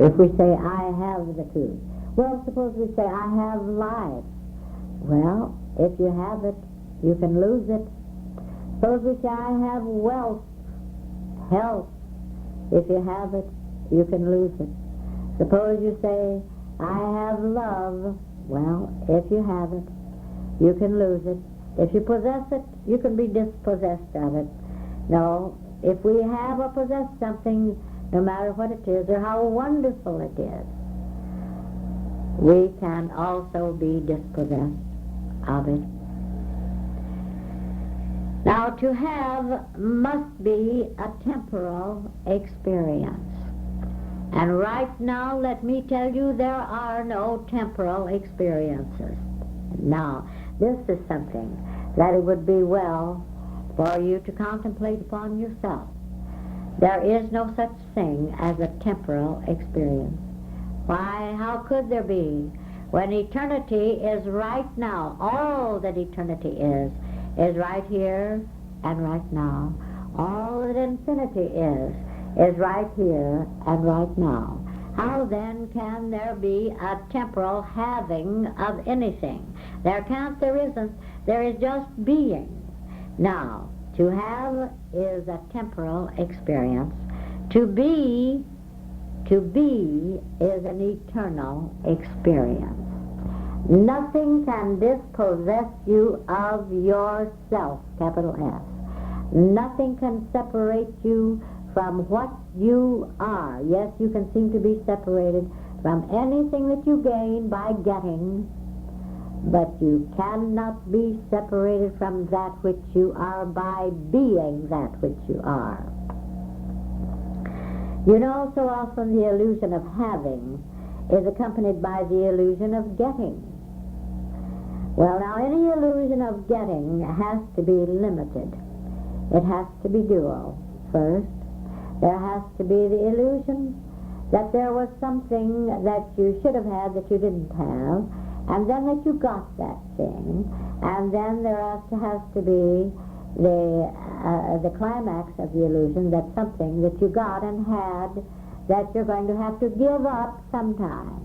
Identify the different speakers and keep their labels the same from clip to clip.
Speaker 1: If we say, I have the truth. Well, suppose we say, I have life. Well, if you have it, you can lose it. Suppose we say, I have wealth, health. If you have it, you can lose it. Suppose you say, I have love. Well, if you have it, you can lose it. If you possess it, you can be dispossessed of it. No, if we have or possess something, no matter what it is or how wonderful it is, we can also be dispossessed of it. Now, to have must be a temporal experience. And right now, let me tell you, there are no temporal experiences. Now, this is something that it would be well for you to contemplate upon yourself. There is no such thing as a temporal experience. Why, how could there be? When eternity is right now, all that eternity is right here and right now. All that infinity is right here and right now. How then can there be a temporal having of anything? There can't, there isn't, there is just being. Now, to have is a temporal experience. To be is an eternal experience. Nothing can dispossess you of yourself, capital S. Nothing can separate you from what you are. Yes, you can seem to be separated from anything that you gain by getting, but you cannot be separated from that which you are by being that which you are. You know, so often the illusion of having is accompanied by the illusion of getting. Well, now, any illusion of getting has to be limited. It has to be dual. First, there has to be the illusion that there was something that you should have had that you didn't have, and then that you got that thing, and then there has to be the climax of the illusion that something that you got and had that you're going to have to give up sometime.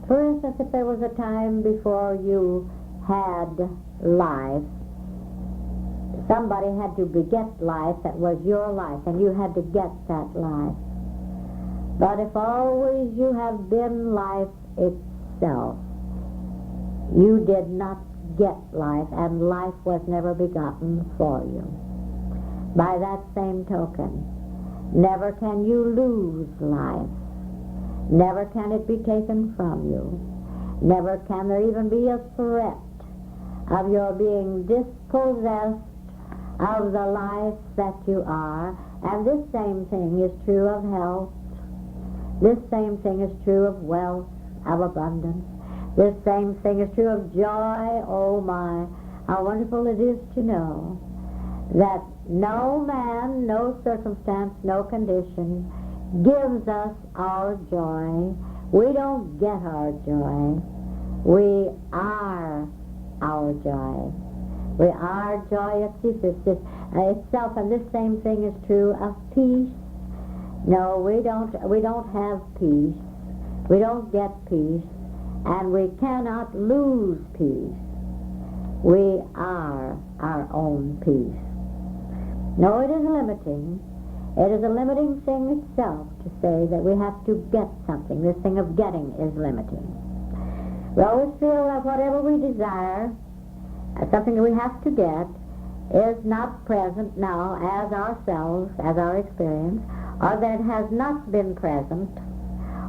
Speaker 1: For instance, if there was a time before you had life, somebody had to beget life that was your life, and you had to get that life. But if always you have been life itself, you did not get life, and life was never begotten for you. By that same token, never can you lose life. Never can it be taken from you. Never can there even be a threat of your being dispossessed of the life that you are. And this same thing is true of health. This same thing is true of wealth, of abundance. This same thing is true of joy. Oh my, how wonderful it is to know that no man, no circumstance, no condition gives us our joy. We don't get our joy. We are our joy. We are joy itself, and this same thing is true of peace. No, we don't have peace. We don't get peace, and we cannot lose peace. We are our own peace. No, it is limiting. It is a limiting thing itself to say that we have to get something. This thing of getting is limiting. We always feel that whatever we desire, something that we have to get, is not present now as ourselves, as our experience, or that it has not been present,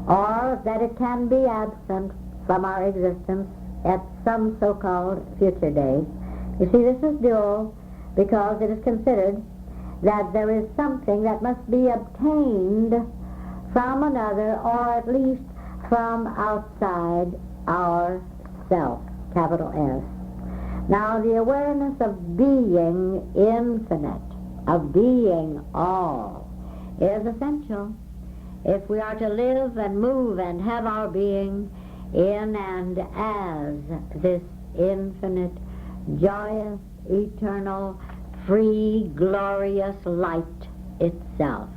Speaker 1: or that it can be absent from our existence at some so-called future date. You see, this is dual because it is considered that there is something that must be obtained from another, or at least from outside ourself, capital S. Now, the awareness of being infinite, of being all, is essential if we are to live and move and have our being in and as this infinite, joyous, eternal, free, glorious light itself.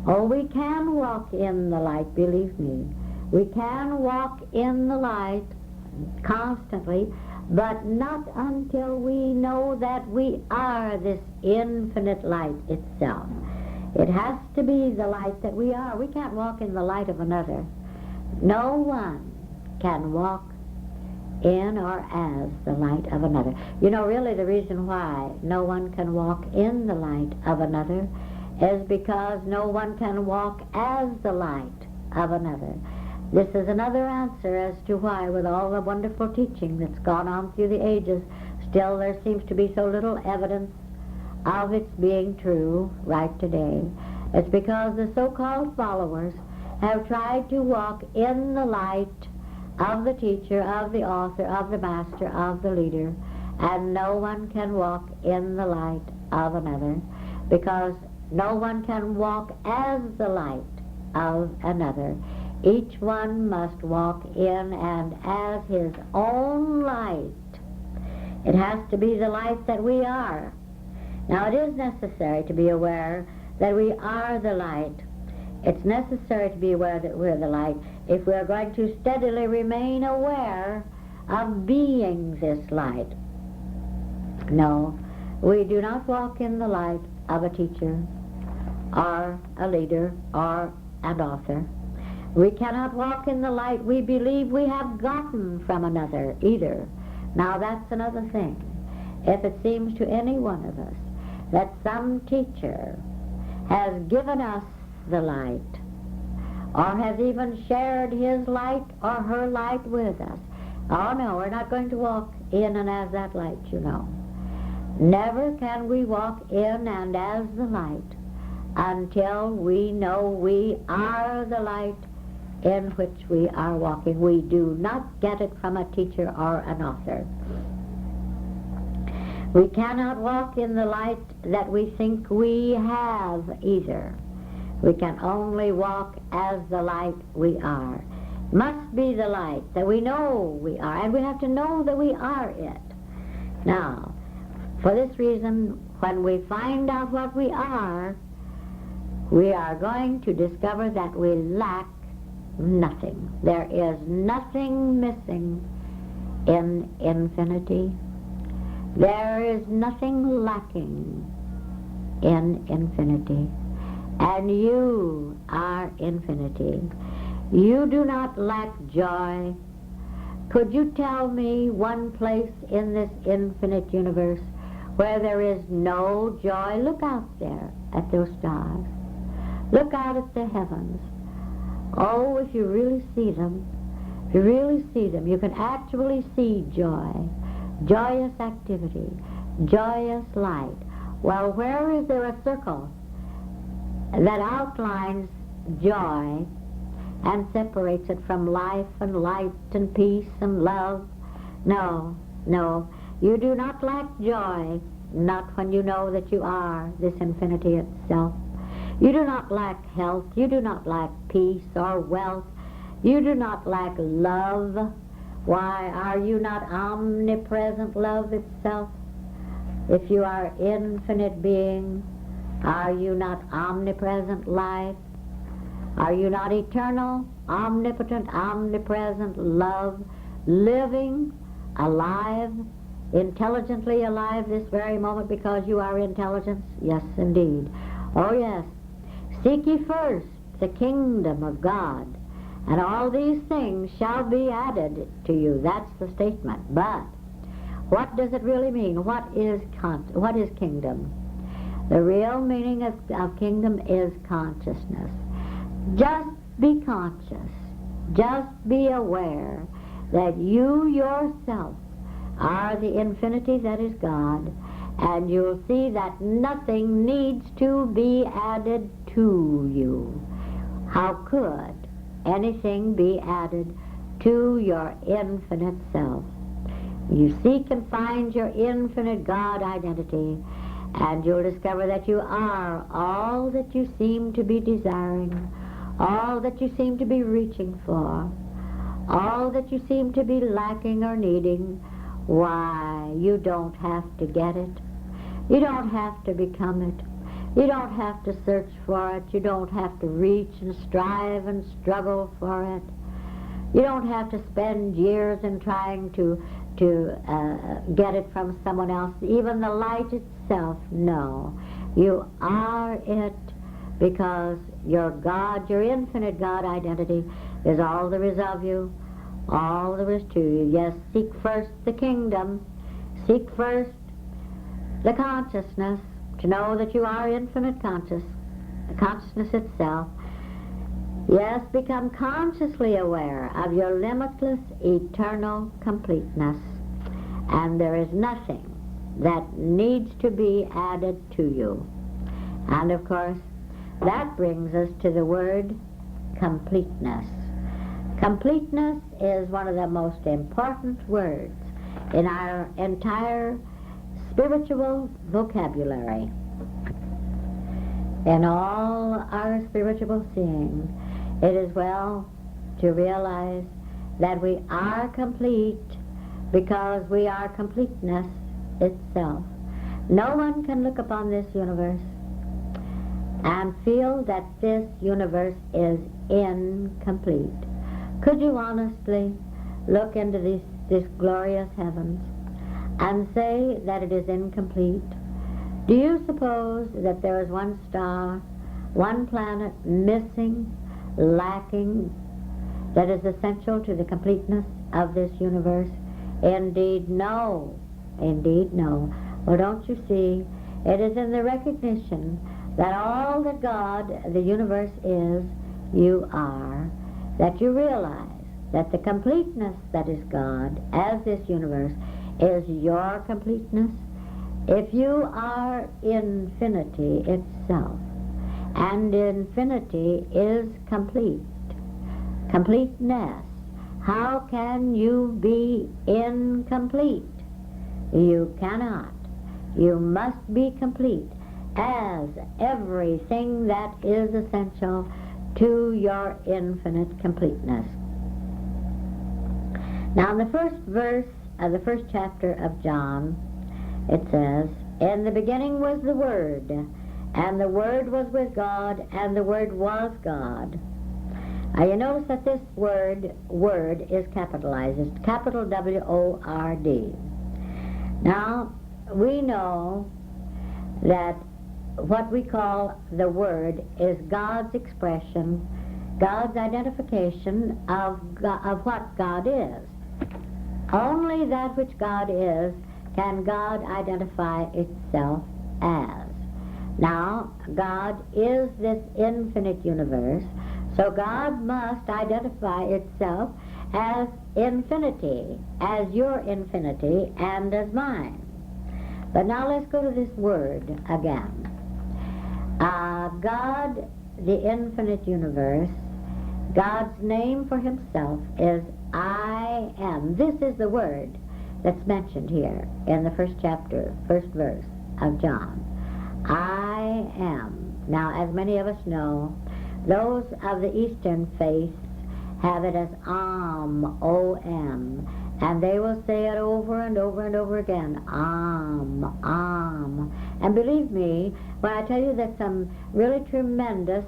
Speaker 1: Oh, we can walk in the light, believe me. We can walk in the light constantly, but not until we know that we are this infinite light itself. It has to be the light that we are. We can't walk in the light of another. No one can walk in or as the light of another. You know, really the reason why no one can walk in the light of another is because no one can walk as the light of another. This is another answer as to why, with all the wonderful teaching that's gone on through the ages, still there seems to be so little evidence of its being true right today. It's because the so-called followers have tried to walk in the light of the teacher, of the author, of the master, of the leader, and no one can walk in the light of another, because no one can walk as the light of another. Each one must walk in and as his own light. It has to be the light that we are. Now, it is necessary to be aware that we are the light. It's necessary to be aware that we're the light if we're going to steadily remain aware of being this light. No, we do not walk in the light of a teacher or a leader or an author. We cannot walk in the light we believe we have gotten from another either. Now, that's another thing. If it seems to any one of us that some teacher has given us the light, or has even shared his light or her light with us, oh no, we're not going to walk in and as that light, you know. Never can we walk in and as the light until we know we are the light in which we are walking. We do not get it from a teacher or an author. We cannot walk in the light that we think we have either. We can only walk as the light we are. Must be the light that we know we are, and we have to know that we are it. Now, for this reason, when we find out what we are going to discover that we lack nothing. There is nothing missing in infinity. There is nothing lacking in infinity. And you are infinity. You do not lack joy. Could you tell me one place in this infinite universe where there is no joy? Look out there at those stars. Look out at the heavens. Oh, if you really see them, you can actually see joy, joyous activity, joyous light. Well, where is there a circle that outlines joy and separates it from life and light and peace and love? No, no, you do not lack joy, not when you know that you are this infinity itself. You do not lack health, you do not lack peace or wealth, you do not lack love. Why, are you not omnipresent love itself? If you are infinite being, are you not omnipresent life? Are you not eternal, omnipotent, omnipresent love, living, alive, intelligently alive this very moment because you are intelligence? Yes, indeed. Oh, yes. Seek ye first the kingdom of God, and all these things shall be added to you. That's the statement. But what does it really mean? What is kingdom? The real meaning of kingdom is consciousness. Just be conscious. Just be aware that you yourself are the infinity that is God, and you'll see that nothing needs to be added to you. How could anything be added to your infinite self? You seek and find your infinite God identity, and you'll discover that you are all that you seem to be desiring, all that you seem to be reaching for, all that you seem to be lacking or needing. Why, you don't have to get it. You don't have to become it. You don't have to search for it. You don't have to reach and strive and struggle for it. You don't have to spend years in trying to get it from someone else. Even the light itself, no. You are it because your God, your infinite God identity is all there is of you, all there is to you. Yes, seek first the kingdom. Seek first the consciousness, to know that you are infinite consciousness itself. Yes, become consciously aware of your limitless, eternal completeness. And there is nothing that needs to be added to you. And of course, that brings us to the word completeness. Completeness is one of the most important words in our entire spiritual vocabulary. In all our spiritual seeing, it is well to realize that we are complete because we are completeness itself. No one can look upon this universe and feel that this universe is incomplete. Could you honestly look into this glorious heavens and say that it is incomplete? Do you suppose that there is one star, one planet missing, lacking, that is essential to the completeness of this universe? Indeed, no. Indeed, no. Well, don't you see, it is in the recognition that all that God, the universe is, you are, that you realize that the completeness that is God, as this universe, is your completeness. If you are infinity itself, and infinity is complete, completeness, how can you be incomplete? You cannot. You must be complete as everything that is essential to your infinite completeness. Now in the first verse of the first chapter of John, it says, "In the beginning was the Word, and the Word was with God, and the Word was God." Now you notice that this word is capitalized. It's capital W-O-R-D. Now, we know that what we call the Word is God's expression, God's identification of what God is. Only that which God is can God identify itself as. Now, God is this infinite universe, so God must identify itself as infinity, as your infinity and as mine. But now let's go to this word again. God, the infinite universe, God's name for himself is I am. This is the word that's mentioned here in the first chapter, first verse of John. I am. Now, as many of us know, those of the Eastern faiths have it as O-M, and they will say it over and over and over again, Om. And believe me, when I tell you that some really tremendous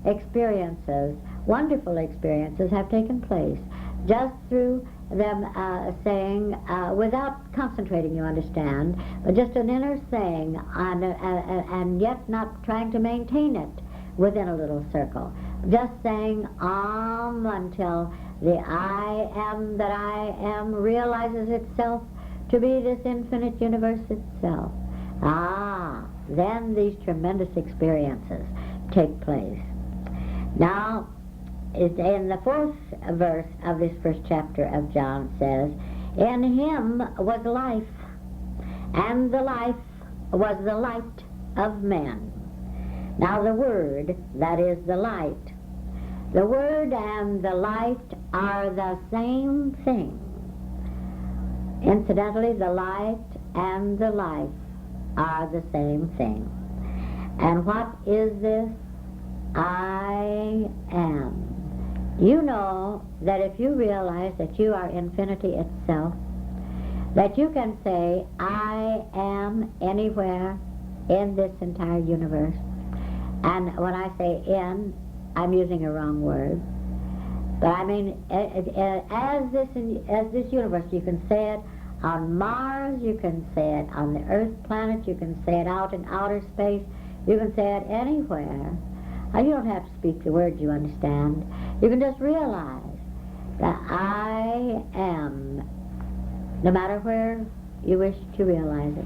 Speaker 1: experiences, wonderful experiences have taken place just through them saying, without concentrating, you understand, but just an inner saying, and yet not trying to maintain it within a little circle. Just saying until the I am that I am realizes itself to be this infinite universe itself. Then these tremendous experiences take place. Now, in the fourth verse of this first chapter of John says, "In him was life, and the life was the light of men." Now the Word, that is the light, the Word and the light are the same thing. Incidentally, the light and the life are the same thing. And what is this? I am. You know that if you realize that you are infinity itself, that you can say, I am anywhere, in this entire universe. And when I say in, I'm using a wrong word. But I mean, as this universe, you can say it on Mars, you can say it on the Earth planet, you can say it out in outer space, you can say it anywhere. You don't have to speak the words, you understand. You can just realize that I am, no matter where you wish to realize it.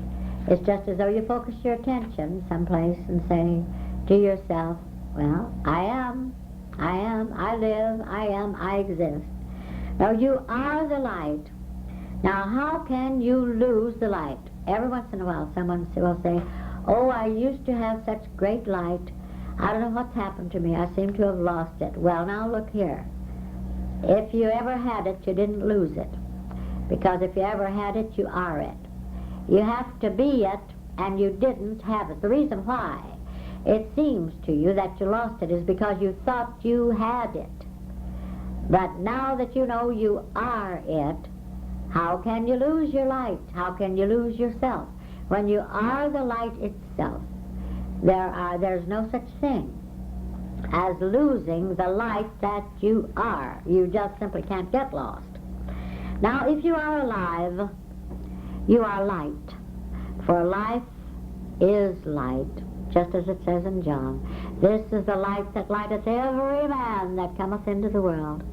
Speaker 1: It's just as though you focus your attention someplace and say to yourself, well, I am, I live, I am, I exist. Now you are the light. Now how can you lose the light? Every once in a while someone will say, oh, I used to have such great light. I don't know what's happened to me. I seem to have lost it. Well, now look here. If you ever had it, you didn't lose it. Because if you ever had it, you are it. You have to be it, and you didn't have it. The reason why it seems to you that you lost it is because you thought you had it. But now that you know you are it, how can you lose your light? How can you lose yourself? When you are the light itself, there's no such thing as losing the light that you are. You just simply can't get lost. Now, if you are alive, you are light. For life is light, just as it says in John. This is the light that lighteth every man that cometh into the world.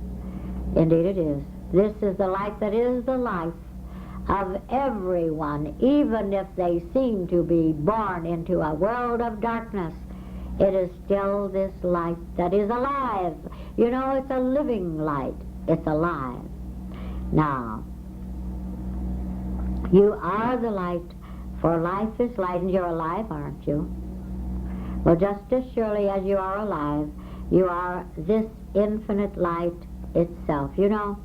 Speaker 1: Indeed it is. This is the light that is the life of everyone, even if they seem to be born into a world of darkness. It is still this light that is alive. You know, it's a living light. It's alive. Now, you are the light, for life is light, and you're alive, aren't you? Well, just as surely as you are alive, you are this infinite light itself. You know,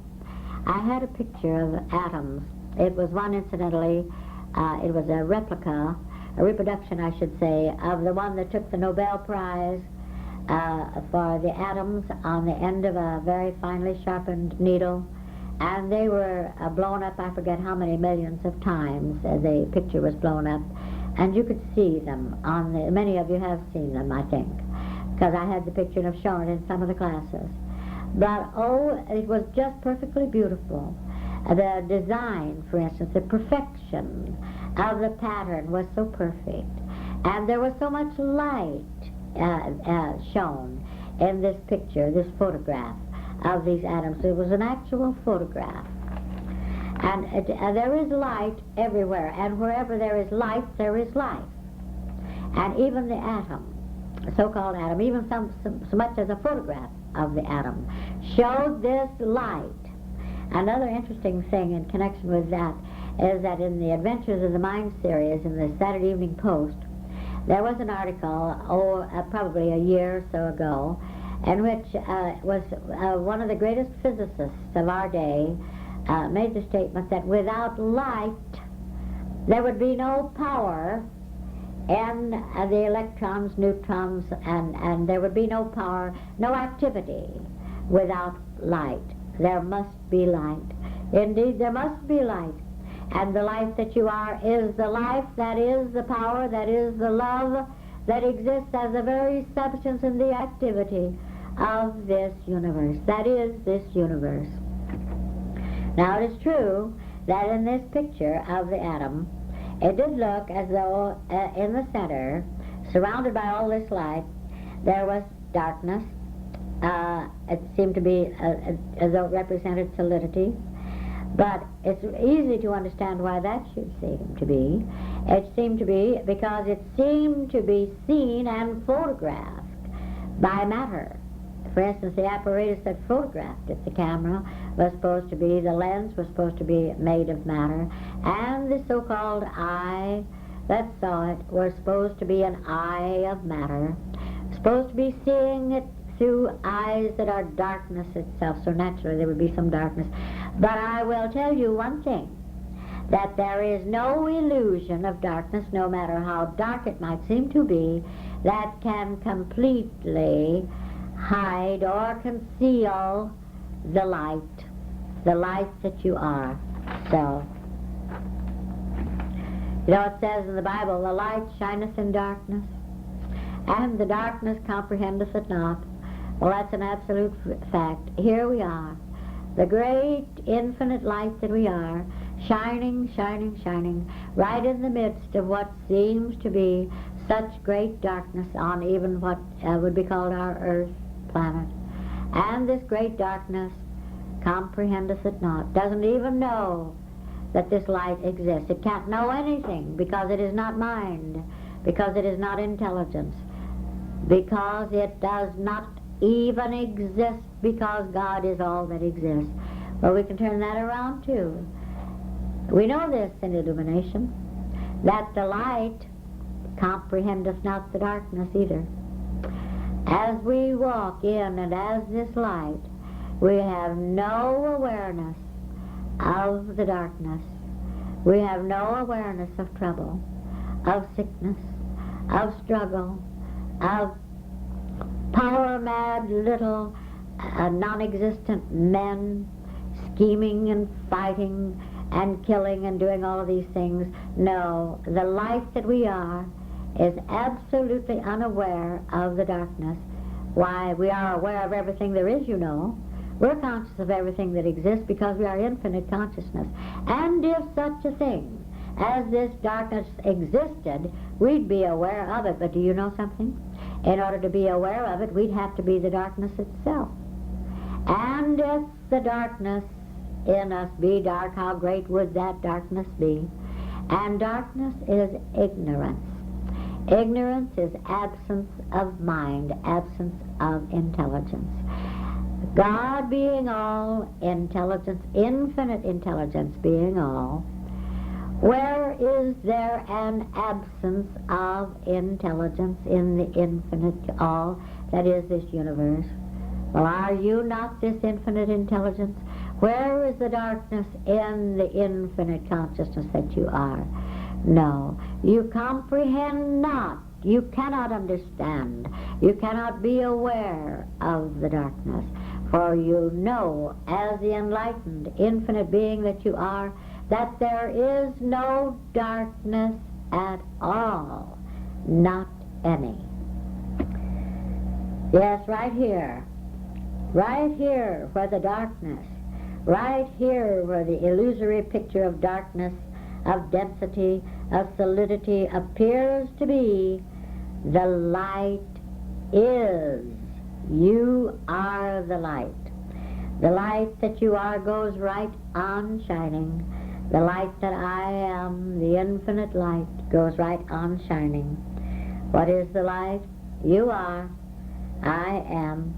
Speaker 1: I had a picture of atoms. It was one, incidentally, it was a replica, a reproduction, I should say, of the one that took the Nobel Prize for the atoms on the end of a very finely sharpened needle. And they were blown up, I forget how many millions of times the picture was blown up. And you could see them on the, many of you have seen them, I think, because I had the picture and have shown it in some of the classes. But, oh, it was just perfectly beautiful. The design, for instance, the perfection of the pattern was so perfect. And there was so much light shown in this picture, this photograph of these atoms. It was an actual photograph. And there is light everywhere, and wherever there is light, there is life. And even the atom, so-called atom, even so much as a photograph of the atom, showed this light. Another interesting thing in connection with that is that in the Adventures of the Mind series in the Saturday Evening Post, there was an article, probably a year or so ago, in which was one of the greatest physicists of our day made the statement that without light, there would be no power in the electrons, neutrons, and there would be no power, no activity without light. There must be light. Indeed, there must be light. And the life that you are is the life, that is the power, that is the love that exists as the very substance and the activity of this universe. That is this universe. Now, it is true that in this picture of the atom, it did look as though in the center, surrounded by all this light, there was darkness. It seemed to be as though it represented solidity. But it's easy to understand why that should seem to be. It seemed to be because it seemed to be seen and photographed by matter. For instance, the apparatus that photographed it, the camera, was supposed to be, the lens was supposed to be made of matter, and the so-called eye that saw it was supposed to be an eye of matter, supposed to be seeing it through eyes that are darkness itself, so naturally there would be some darkness. But I will tell you one thing, that there is no illusion of darkness, no matter how dark it might seem to be, that can completely hide or conceal the light that you are. So, You know, it says in the Bible, the light shineth in darkness, and the darkness comprehendeth it not. Well, that's an absolute fact. Here we are, the great infinite light that we are, shining, shining, shining, right in the midst of what seems to be such great darkness on even what would be called our earth planet. And this great darkness comprehendeth it not, doesn't even know that this light exists. It can't know anything because it is not mind, because it is not intelligence, because it does not even exist, because God is all that exists. Well, we can turn that around too. We know this in illumination, that the light comprehendeth not the darkness either. As we walk in and as this light, we have no awareness of the darkness. We have no awareness of trouble, of sickness, of struggle, of power-mad little non-existent men scheming and fighting and killing and doing all of these things. No, the life that we are is absolutely unaware of the darkness. Why, we are aware of everything there is, you know. We're conscious of everything that exists because we are infinite consciousness. And if such a thing as this darkness existed, we'd be aware of it. But do you know something? In order to be aware of it, we'd have to be the darkness itself. And if the darkness in us be dark, how great would that darkness be? And darkness is ignorance. Ignorance is absence of mind, absence of intelligence. God being all, intelligence, infinite intelligence being all, where is there an absence of intelligence in the infinite all that is this universe? Well, are you not this infinite intelligence? Where is the darkness in the infinite consciousness that you are? No, you comprehend not. You cannot understand. You cannot be aware of the darkness. For you know, as the enlightened, infinite being that you are, that there is no darkness at all. Not any. Yes, right here where the darkness, right here where the illusory picture of darkness, of density, of solidity appears to be, the light is. You are the light. The light that you are goes right on shining. The light that I am, the infinite light, goes right on shining. What is the light? You are. I am.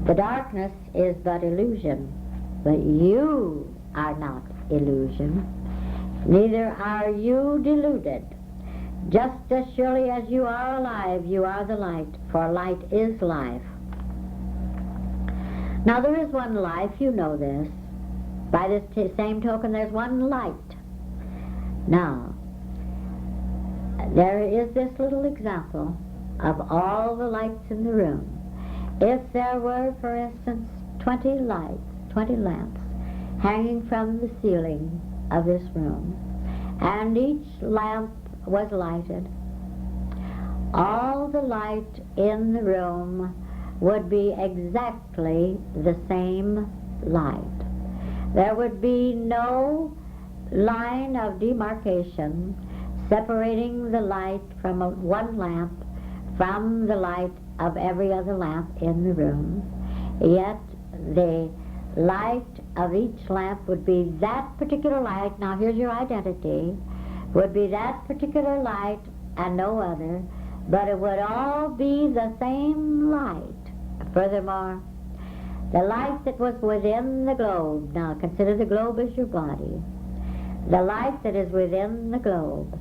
Speaker 1: The darkness is but illusion, but you are not illusion. Neither are you deluded. Just as surely as you are alive, you are the light, for light is life. Now there is one life, you know this. By this same token, there's one light. Now, there is this little example of all the lights in the room. If there were, for instance, 20 lights, 20 lamps, hanging from the ceiling of this room, and each lamp was lighted, all the light in the room would be exactly the same light. There would be no line of demarcation separating the light from one lamp from the light of every other lamp in the room. Yet the light of each lamp would be that particular light. Now here's your identity. Would be that particular light and no other, but it would all be the same light. Furthermore, the light that was within the globe, now consider the globe as your body, the light that is within the globe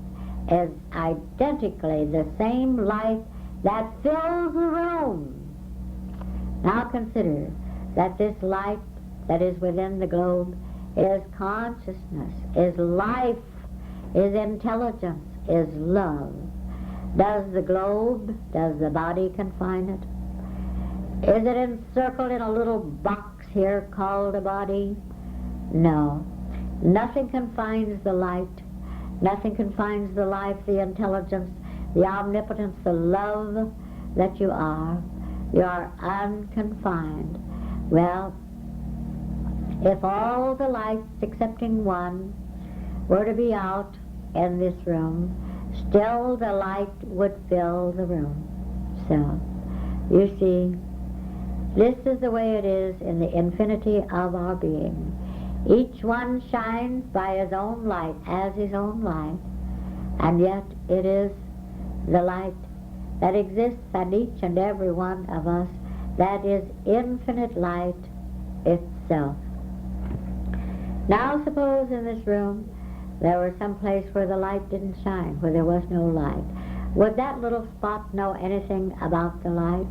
Speaker 1: is identically the same light that fills the room. Now consider that this light that is within the globe is consciousness, is life, is intelligence, is love. Does the globe, does the body confine it? Is it encircled in a little box here called a body? No. Nothing confines the light. Nothing confines the life, the intelligence, the omnipotence, the love that you are. You are unconfined. Well, if all the lights, excepting one, were to be out in this room, still the light would fill the room. So, you see, this is the way it is in the infinity of our being. Each one shines by his own light, as his own light, and yet it is the light that exists in each and every one of us that is infinite light itself. Now suppose in this room there were some place where the light didn't shine, where there was no light. Would that little spot know anything about the light?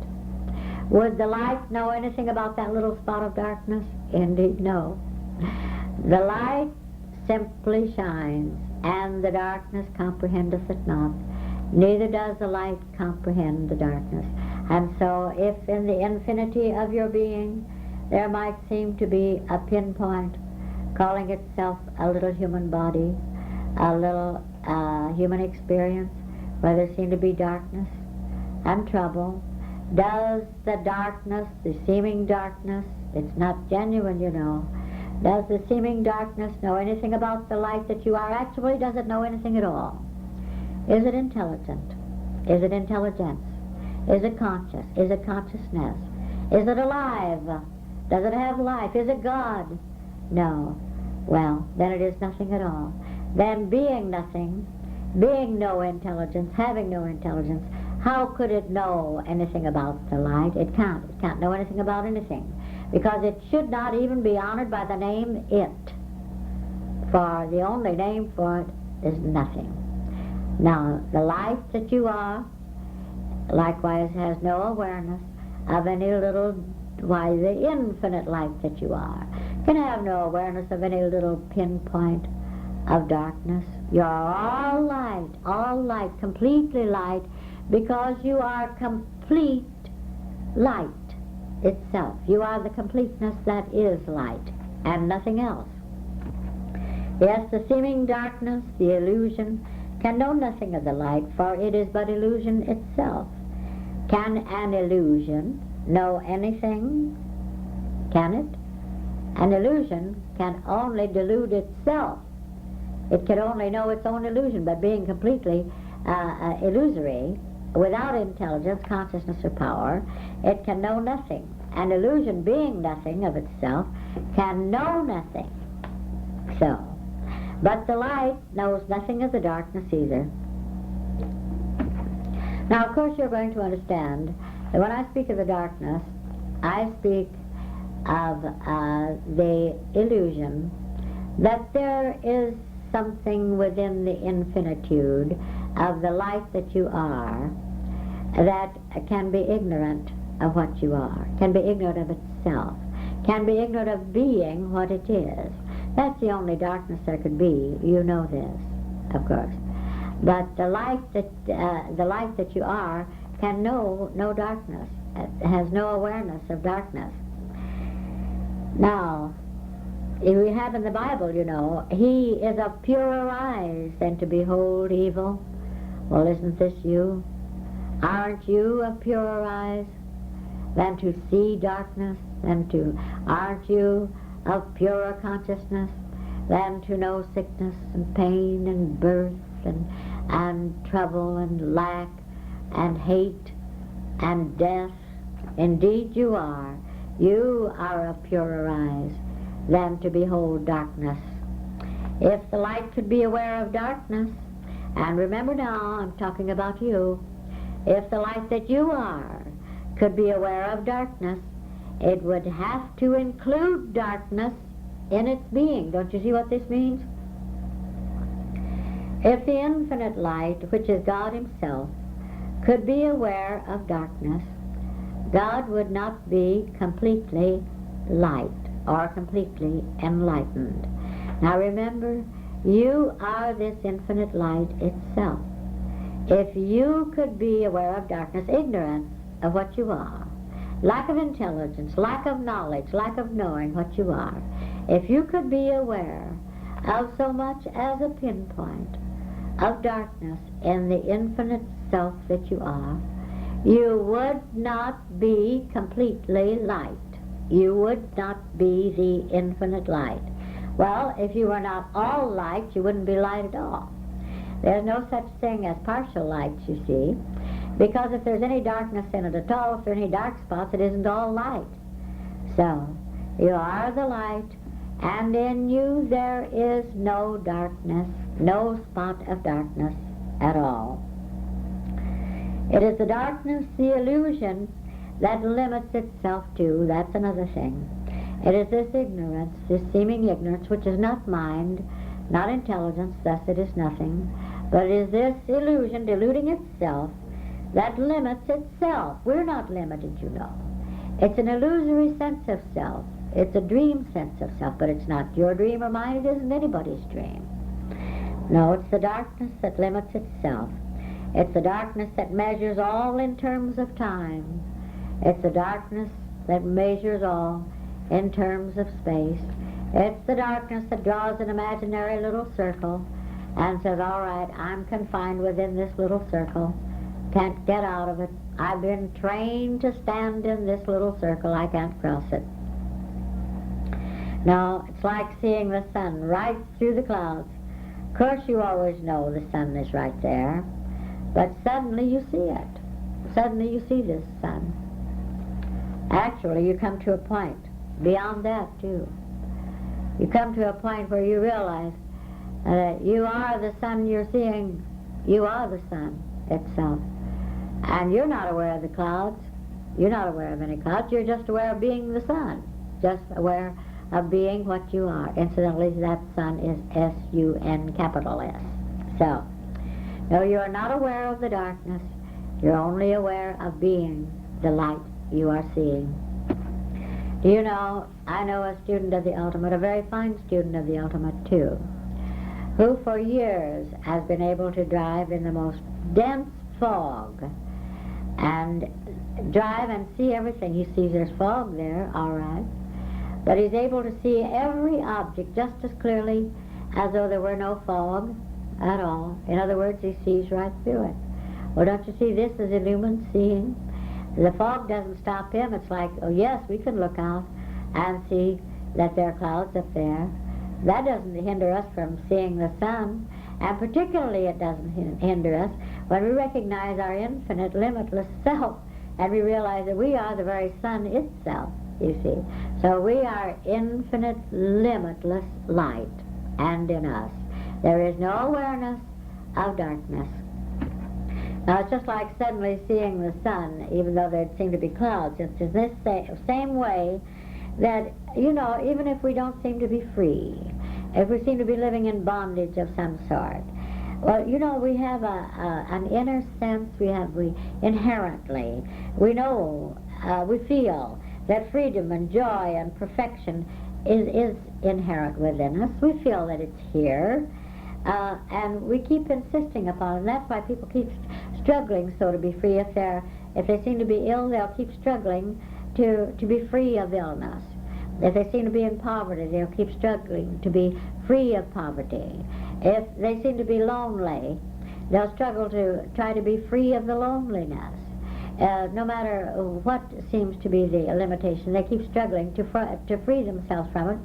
Speaker 1: Would the light know anything about that little spot of darkness? Indeed, no. The light simply shines, and the darkness comprehendeth it not. Neither does the light comprehend the darkness. And so if in the infinity of your being there might seem to be a pinpoint calling itself a little human body, a little human experience, where there seem to be darkness and trouble, does the darkness, the seeming darkness, it's not genuine, you know, does the seeming darkness know anything about the light that you are? Actually, does it know anything at all? Is it intelligent? Is it intelligence? Is it conscious? Is it consciousness? Is it alive? Does it have life? Is it God? No. Well, then it is nothing at all. Then being nothing, being no intelligence, having no intelligence, how could it know anything about the light? It can't. It can't know anything about anything, because it should not even be honored by the name it, for the only name for it is nothing. Now, the light that you are likewise has no awareness of any little, why, the infinite light that you are can have no awareness of any little pinpoint of darkness. You're all light, completely light, because you are complete light itself. You are the completeness that is light, and nothing else. Yes, the seeming darkness, the illusion, can know nothing of the light, for it is but illusion itself. Can an illusion know anything? Can it? An illusion can only delude itself. It can only know its own illusion, but being completely illusory, without intelligence, consciousness, or power, it can know nothing. An illusion, being nothing of itself, can know nothing. So, but the light knows nothing of the darkness either. Now, of course, you're going to understand that when I speak of the darkness, I speak of the illusion that there is something within the infinitude of the light that you are that can be ignorant of what you are, can be ignorant of itself, can be ignorant of being what it is. That's the only darkness there could be. You know this, of course. But the light that you are can know no darkness. It has no awareness of darkness. Now, we have in the Bible, you know, he is of purer eyes than to behold evil. Well, isn't this you? Aren't you of purer eyes than to see darkness? Aren't you of purer consciousness than to know sickness and pain and birth and trouble and lack and hate and death? Indeed you are. You are of purer eyes than to behold darkness. If the light could be aware of darkness, and remember now, I'm talking about you, if the light that you are could be aware of darkness, it would have to include darkness in its being. Don't you see what this means? If the infinite light, which is God himself, could be aware of darkness, God would not be completely light or completely enlightened. Now remember, you are this infinite light itself. If you could be aware of darkness, ignorance of what you are, lack of intelligence, lack of knowledge, lack of knowing what you are, if you could be aware of so much as a pinpoint of darkness in the infinite self that you are, you would not be completely light. You would not be the infinite light. Well, if you were not all light, you wouldn't be light at all. There's no such thing as partial light, you see, because if there's any darkness in it at all, if there are any dark spots, it isn't all light. So, you are the light, and in you there is no darkness, no spot of darkness at all. It is the darkness, the illusion, that limits itself to, that's another thing. It is this ignorance, this seeming ignorance, which is not mind, not intelligence, thus it is nothing, but it is this illusion deluding itself that limits itself. We're not limited, you know. It's an illusory sense of self. It's a dream sense of self, but it's not your dream or mine. It isn't anybody's dream. No, it's the darkness that limits itself. It's the darkness that measures all in terms of time. It's the darkness that measures all in terms of space. It's the darkness that draws an imaginary little circle and says, all right, I'm confined within this little circle. Can't get out of it. I've been trained to stand in this little circle. I can't cross it. No, it's like seeing the sun right through the clouds. Of course, you always know the sun is right there, but suddenly you see it. Suddenly you see this sun. Actually, you come to a point beyond that, too. You come to a point where you realize that you are the sun you're seeing. You are the sun itself. And you're not aware of the clouds. You're not aware of any clouds. You're just aware of being the sun. Just aware of being what you are. Incidentally, that sun is S-U-N, capital S. So, no, you are not aware of the darkness. You're only aware of being the light you are seeing. Do you know, I know a student of the ultimate, a very fine student of the ultimate too, who for years has been able to drive in the most dense fog and drive and see everything. He sees there's fog there, all right, but he's able to see every object just as clearly as though there were no fog at all. In other words, he sees right through it. Well, don't you see, this is illumined seeing? The fog doesn't stop him. It's like, oh yes, we can look out and see that there are clouds up there. That doesn't hinder us from seeing the sun, and particularly it doesn't hinder us when we recognize our infinite, limitless self, and we realize that we are the very sun itself, you see. So we are infinite, limitless light, and in us there is no awareness of darkness. Now, it's just like suddenly seeing the sun, even though there seem to be clouds. It's in this same way that, you know, even if we don't seem to be free, if we seem to be living in bondage of some sort, well, you know, we have an inner sense, we inherently, we know, we feel that freedom and joy and perfection is inherent within us. We feel that it's here. And we keep insisting upon it, and that's why people keep struggling so to be free. If they seem to be ill, they'll keep struggling to be free of illness. If they seem to be in poverty, they'll keep struggling to be free of poverty. If they seem to be lonely, they'll struggle to try to be free of the loneliness. No matter what seems to be the limitation, they keep struggling to free themselves from it.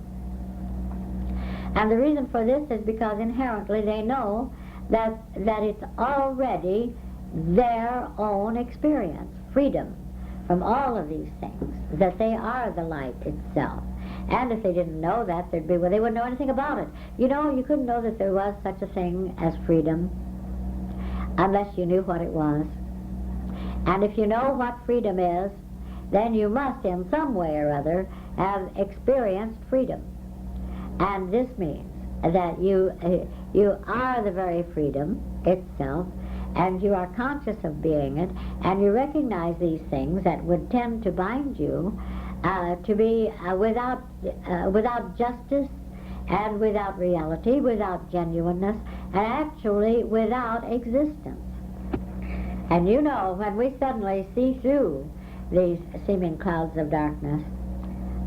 Speaker 1: And the reason for this is because inherently they know that it's already their own experience, freedom from all of these things, that they are the light itself. And if they didn't know that, they wouldn't know anything about it. You know, you couldn't know that there was such a thing as freedom unless you knew what it was. And if you know what freedom is, then you must in some way or other have experienced freedom. And this means that you are the very freedom itself, and you are conscious of being it, and you recognize these things that would tend to bind you to be without justice and without reality, without genuineness, and actually without existence. And you know, when we suddenly see through these seeming clouds of darkness,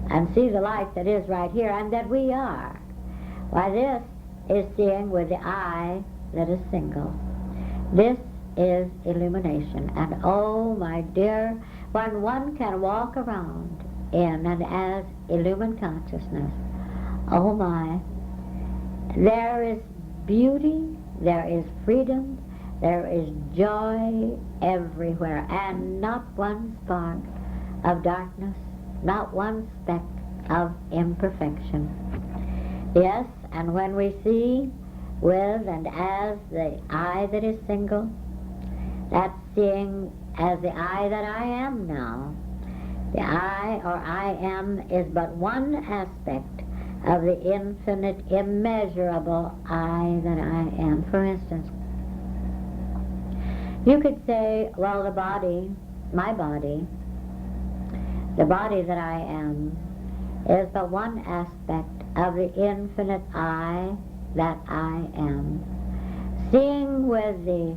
Speaker 1: and see the light that is right here, and that we are. Why, this is seeing with the eye that is single. This is illumination. And oh, my dear, when one can walk around in and as illumined consciousness, oh my, there is beauty, there is freedom, there is joy everywhere, and not one spark of darkness, not one speck of imperfection. Yes, and when we see with and as the I that is single, that's seeing as the I that I am now. The I, or I am, is but one aspect of the infinite, immeasurable I that I am. For instance, you could say, well, the body, my body, the body that I am, is but one aspect of the infinite I that I am. Seeing with the,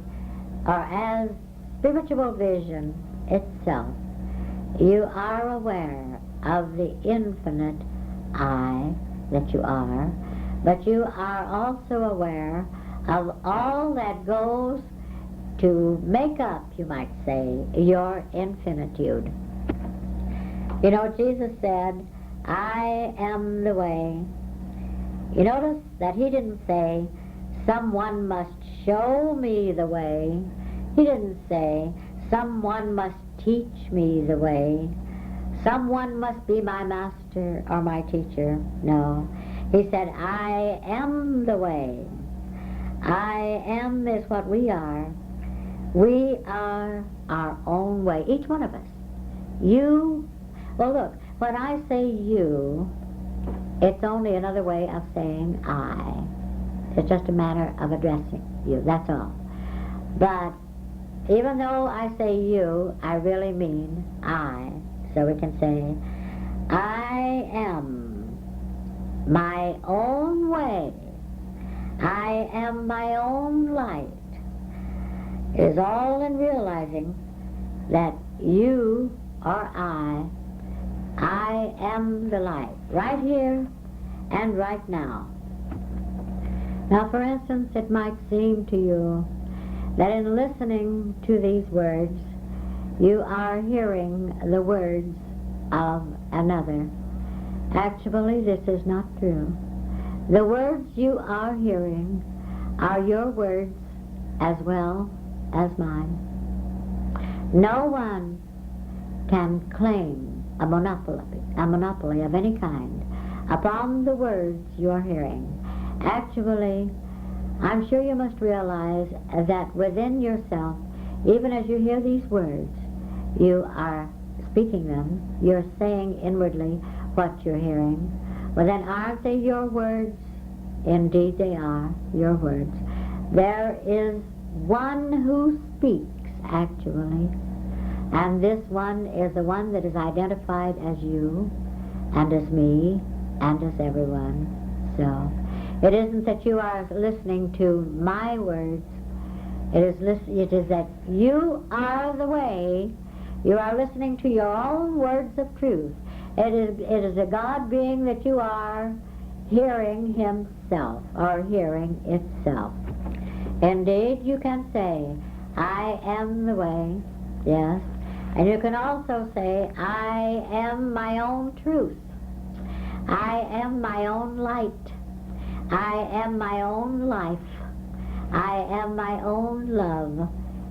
Speaker 1: or as spiritual vision itself, you are aware of the infinite I that you are, but you are also aware of all that goes to make up, you might say, your infinitude. You know, Jesus said, I am the way. You notice that he didn't say, someone must show me the way. He didn't say, someone must teach me the way. Someone must be my master or my teacher. No. He said, I am the way. I am is what we are. We are our own way, each one of us. You, well look, when I say you, it's only another way of saying I. It's just a matter of addressing you, that's all. But even though I say you, I really mean I. So we can say, I am my own way. I am my own light. It is all in realizing that you or I am the light, right here and right now. Now, for instance, it might seem to you that in listening to these words, you are hearing the words of another. Actually, this is not true. The words you are hearing are your words as well as mine. No one can claim a monopoly of any kind upon the words you are hearing. Actually, I'm sure you must realize that within yourself, even as you hear these words, you are speaking them, you're saying inwardly what you're hearing. Well, then aren't they your words? Indeed they are your words. There is one who speaks, actually, and this one is the one that is identified as you, and as me, and as everyone. So, it isn't that you are listening to my words, it is that you are the way. You are listening to your own words of truth. It is a God being that you are hearing himself, or hearing itself. Indeed, you can say, I am the way, yes. And you can also say, I am my own truth. I am my own light. I am my own life. I am my own love.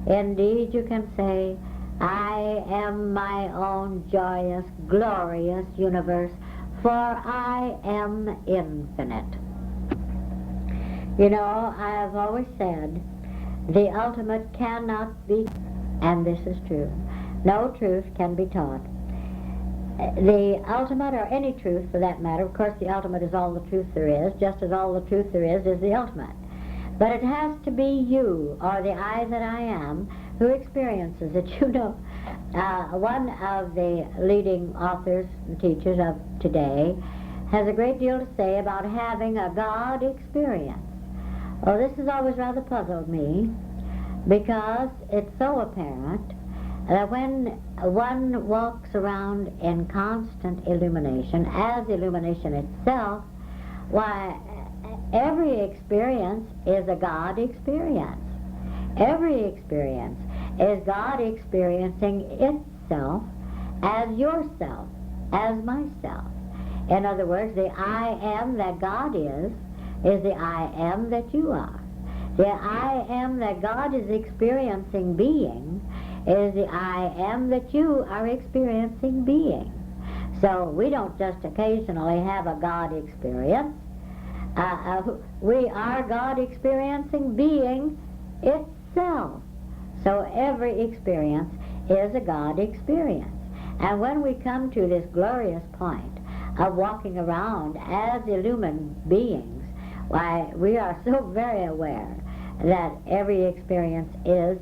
Speaker 1: Indeed, you can say, I am my own joyous, glorious universe, for I am infinite. You know, I have always said, the ultimate cannot be, and this is true. No truth can be taught. The ultimate, or any truth for that matter, of course the ultimate is all the truth there is, just as all the truth there is the ultimate. But it has to be you, or the I that I am, who experiences it. You know, one of the leading authors and teachers of today has a great deal to say about having a God experience. Well, this has always rather puzzled me, because it's so apparent that when one walks around in constant illumination, as illumination itself, why, every experience is a God experience. Every experience is God experiencing itself as yourself, as myself. In other words, the I am that God is the I am that you are. The I am that God is experiencing being is the I am that you are experiencing being. So we don't just occasionally have a God experience. We are God experiencing being itself. So every experience is a God experience. And when we come to this glorious point of walking around as illumined beings, why, we are so very aware that every experience is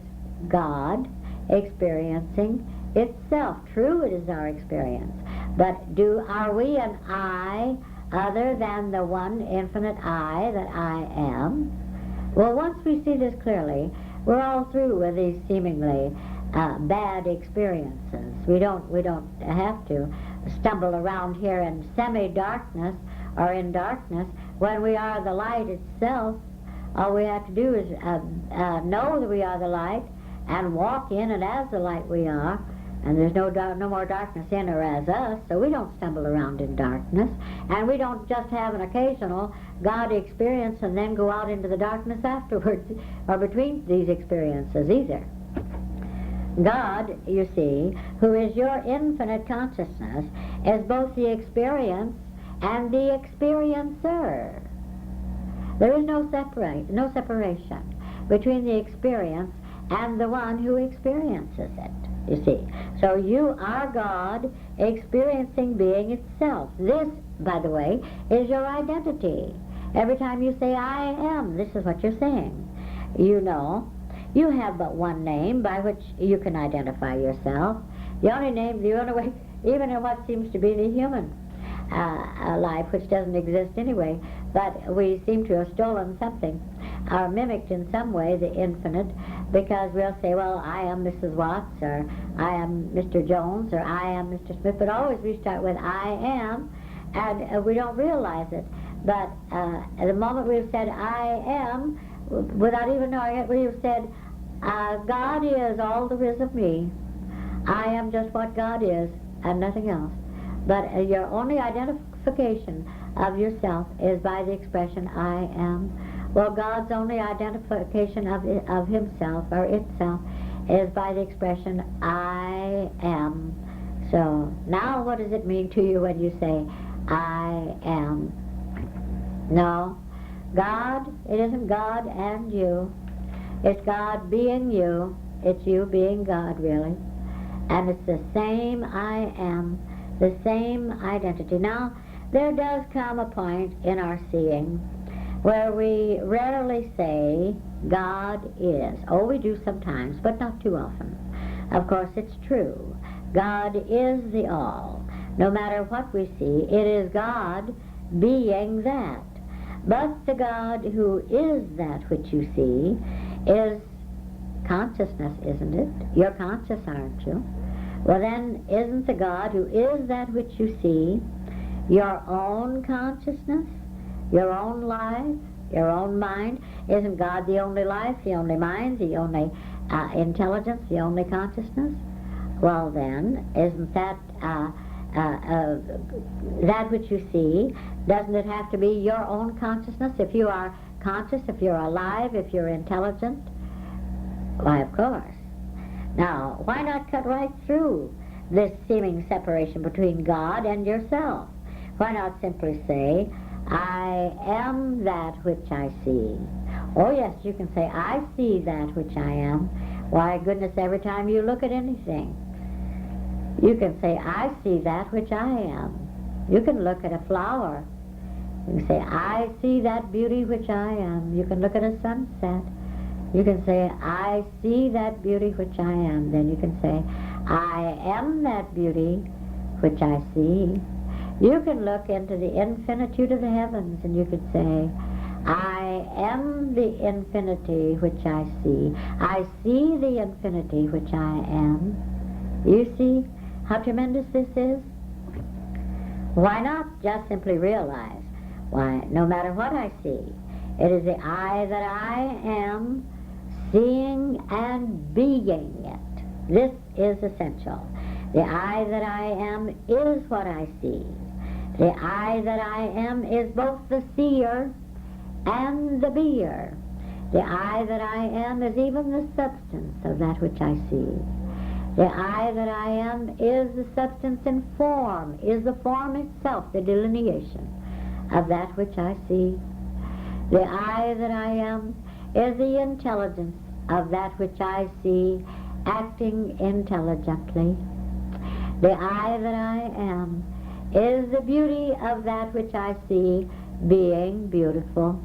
Speaker 1: God experiencing itself. True, it is our experience. But are we an I other than the one infinite I that I am? Well, once we see this clearly, we're all through with these seemingly bad experiences. We don't have to stumble around here in semi-darkness or in darkness when we are the light itself. All we have to do is know that we are the light and walk in and as the light we are, and there's no more darkness in or as us, so we don't stumble around in darkness, and we don't just have an occasional God experience and then go out into the darkness afterwards or between these experiences either. God, you see, who is your infinite consciousness, is both the experience and the experiencer. There is no separation between the experience and the one who experiences it, you see. So you are God experiencing being itself. This, by the way, is your identity. Every time you say, I am, this is what you're saying. You know, you have but one name by which you can identify yourself. The only way, even in what seems to be the human life, which doesn't exist anyway, but we seem to have stolen something, or mimicked in some way the infinite, because we'll say, well, I am Mrs. Watts, or I am Mr. Jones, or I am Mr. Smith, but always we start with I am, and we don't realize it. But at the moment we've said I am, without even knowing it, we've said, God is all there is of me. I am just what God is, and nothing else. But your only identification of yourself is by the expression I am. Well, God's only identification of himself or itself is by the expression I am. So now what does it mean to you when you say I am? No, God, it isn't God and you. It's God being you. It's you being God, really. And it's the same I am, the same identity. Now, there does come a point in our seeing where we rarely say God is. Oh, we do sometimes, but not too often. Of course, it's true. God is the all. No matter what we see, it is God being that. But the God who is that which you see is consciousness, isn't it? You're conscious, aren't you? Well, then, isn't the God who is that which you see your own consciousness, your own life, your own mind? Isn't God the only life, the only mind, the only intelligence, the only consciousness? Well, then, isn't that that which you see, doesn't it have to be your own consciousness? If you are conscious, if you're alive, if you're intelligent? Why, of course. Now, why not cut right through this seeming separation between God and yourself? Why not simply say, I am that which I see? Oh yes, you can say, I see that which I am. Why, goodness, every time you look at anything, you can say, I see that which I am. You can look at a flower. You can say, I see that beauty which I am. You can look at a sunset. You can say, I see that beauty which I am. Then you can say, I am that beauty which I see. You can look into the infinitude of the heavens and you could say, I am the infinity which I see. I see the infinity which I am. You see how tremendous this is? Why not just simply realize, why, no matter what I see, It is the I that I am, seeing and being it. This is essential. The I that I am is what I see. The I that I am is both the seer and the beer. The I that I am is even the substance of that which I see. The I that I am is the substance in form, is the form itself, the delineation of that which I see. The I that I am is the intelligence of that which I see, acting intelligently. The I that I am is the beauty of that which I see, being beautiful.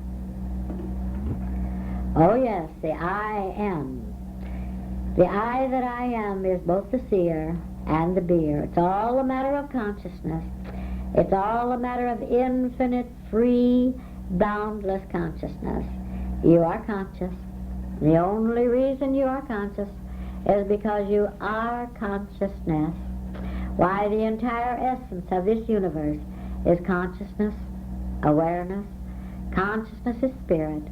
Speaker 1: Oh yes, the I am. The I that I am is both the seer and the beer. It's all a matter of consciousness. It's all a matter of infinite, free, boundless consciousness. You are conscious. The only reason you are conscious is because you are consciousness. Why, the entire essence of this universe is consciousness, awareness. Consciousness is spirit.